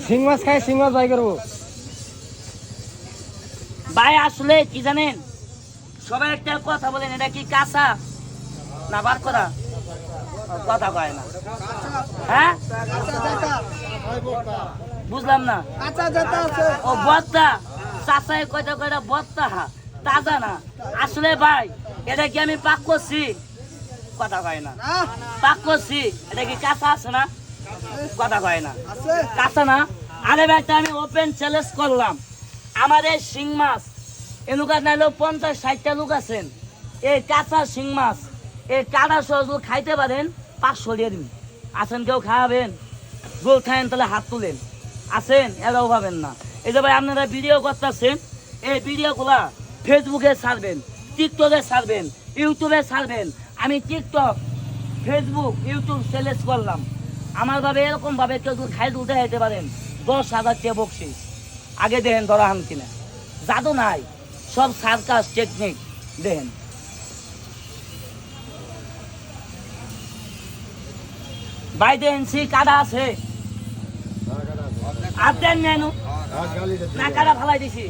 শিং মাছ খাই শিং মাছ বাই করবো ভাই আসলে কি জানেন সবাই একটা কথা বলেন এটা কি কাঁচা না বার করা কথা কয় না হ্যাঁ বুঝলাম না ও বত্তা চাচাই কয়টা কয়টা বত্তা তাজা না আসলে ভাই এটা কি আমি পাক করছি কথা কয় না পাক করছি এটা কি কাঁচা আছে না কথা কয় না কাঁচা না আরে ভাইটা আমি ওপেন চ্যালেঞ্জ করলাম আমাদের শিং মাছ এনুকা নাইলেও 50-60টা লোক আছেন এই কাঁচা শিং মাছ এই কাটা সহ খাইতে পারেন 500 দিয়ে দিন আছেন কেউ খাওয়াবেন গোল খায়েন তাহলে হাত তুলেন আছেন এরাও পাবেন না এই যে ভাই আপনারা ভিডিও করতেছেন এই ভিডিওগুলা ফেসবুকে ছাড়বেন টিকটকে ছাড়বেন ইউটিউবে ছাড়বেন আমি টিকটক ফেসবুক ইউটিউব চ্যালেঞ্জ করলাম আমার ভাবে এরকম ভাবে কেউ খাই উঠে যেতে পারেন 10,000 টাকা বকশিস আগে দেখেন ধরা হান কিনা জাদু নাই সব সার্কাস টেকনিক দেখেন বাইরে এনসি কাদা আছে আর দেন নেনু না কাদা ফালাই দিছি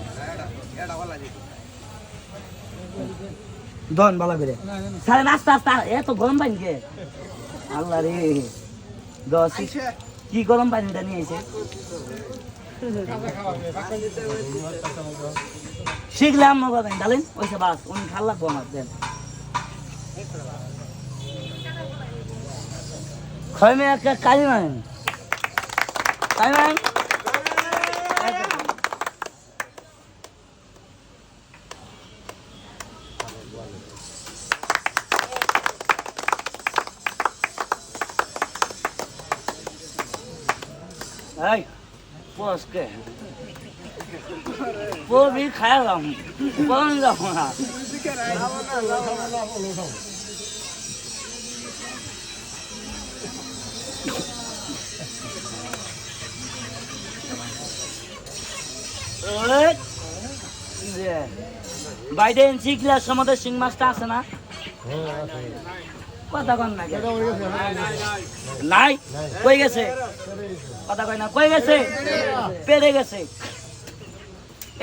দন বালা করে সাড়ে নাস্তা আস্তা এত গরম পানি কে আল্লাহ রে দশ কি গরম পানিটা নিয়ে এসে শিখলাম না কথা ডালেন ওইসে বাস উনি ভাল লাগবো আমার দেন খয়মে একটা কালি মান তাই মান এই পোস্টকে পোবি খাইলাম বন্ধ না বাইরে শিখলার সময় শিং মাছটা আছে না কথা কন না নাই কই গেছে কথা কয় না কই গেছে পেরে গেছে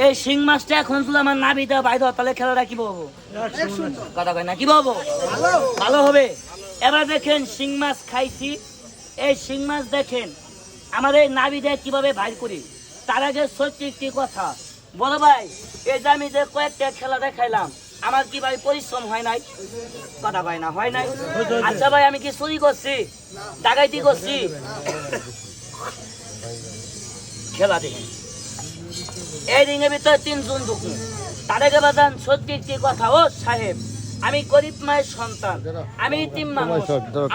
এই শিং মাছটা এখন তুলে আমার নাবিটা বাইরে তাহলে খেলাটা কি বলবো কথা কয় না কি বলবো ভালো হবে এবার দেখেন শিং মাছ খাইছি এই শিং মাছ দেখেন আমাদের নাবিটা কিভাবে বাইর করি তার আগে সত্যি একটি কথা বলো ভাই এই যে আমি যে কয়েকটা খেলা দেখাইলাম আমার কি ভাই পরিশ্রম হয় নাই কথা ভাই না হয় নাই আচ্ছা ভাই আমি কি চুরি করছি ডাকাইতি করছি খেলা দেখেন এই রিংয়ের ভিতরে 3 জন ঢুকুন তাদেরকে বাদান সত্যি একটি কথা ও সাহেব আমি গরিব মায়ের সন্তান আমি ইতিম মানুষ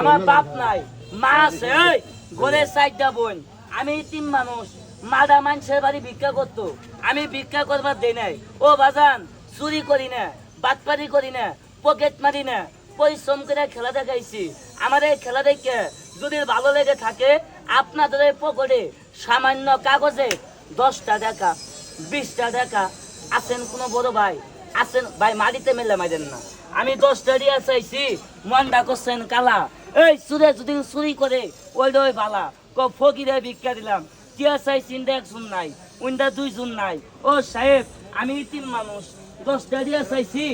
আমার বাপ নাই মা আছে ওই ঘরে 4টা বোন আমি ইতিম মানুষ মাদা মানুষের বাড়ি ভিক্ষা করতো আমি ভিক্ষা করবার দেই নাই ও বাজান চুরি করি না বাটপারি করি না পকেট মারি না পরিশ্রম করে খেলা দেখাইছি আমার এই খেলা দেখে যদি ভালো লেগে থাকে আপনাদের পকেটে সামান্য কাগজে 10টা টাকা 20টা টাকা আছেন কোনো বড় ভাই আছেন ভাই মাটিতে মেলে মাইদেন না আমি 10টা দিয়ে চাইছি মনটা করছেন কালা এই চুরে যদি চুরি করে ওই বালা ফকিরে ভিক্ষা দিলাম টিয়া চাই চিন্তা 1 জন নাই উইন্ডা 2 জন নাই ও সাহেব আমি ইতিম মানুষ 10টা দিয়ে চাইছি